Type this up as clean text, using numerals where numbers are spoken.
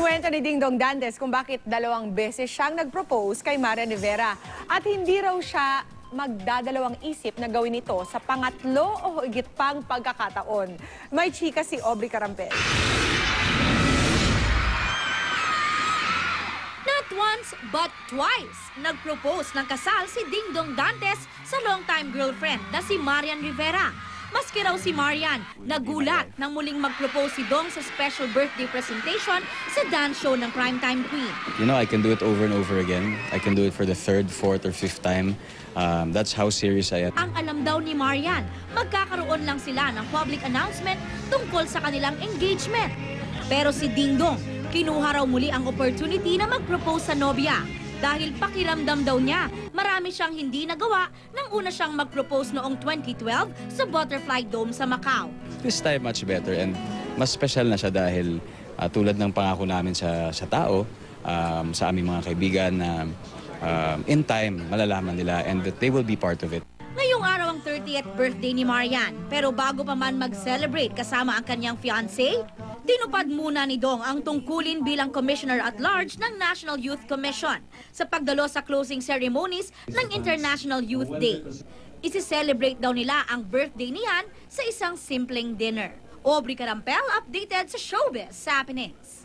Kinuwento ni Dingdong Dantes kung bakit 2 beses siyang nag-propose kay Marian Rivera at hindi raw siya magdadalawang isip na gawin ito sa pangatlo o higit pang pagkakataon. May chika si Aubrey Carampel. Not once but twice, nag-propose ng kasal si Dingdong Dantes sa long-time girlfriend na si Marian Rivera. Maski raw si Marian, nagulat nang muling mag-propose si Dong sa special birthday presentation sa dance show ng Primetime Queen. You know, I can do it over and over again. I can do it for the 3rd, 4th, or 5th time. That's how serious I am. Ang alam daw ni Marian, magkakaroon lang sila ng public announcement tungkol sa kanilang engagement. Pero si Dingdong, kinuha raw muli ang opportunity na mag-propose sa nobya. Dahil pakiramdam daw niya, marami siyang hindi nagawa nang una siyang mag-propose noong 2012 sa Butterfly Dome sa Macau. This time much better and mas special na siya dahil tulad ng pangako namin sa tao, sa aming mga kaibigan na in time malalaman nila and that they will be part of it. Ngayong araw ang 30th birthday ni Marian. Pero bago pa man mag-celebrate kasama ang kanyang fiancé, tinupad muna ni Dong ang tungkulin bilang Commissioner at Large ng National Youth Commission sa pagdalo sa closing ceremonies ng International Youth Day. Isi-celebrate daw nila ang birthday niyan sa isang simpleng dinner. Aubrey Carampel, updated sa Showbiz Happenings.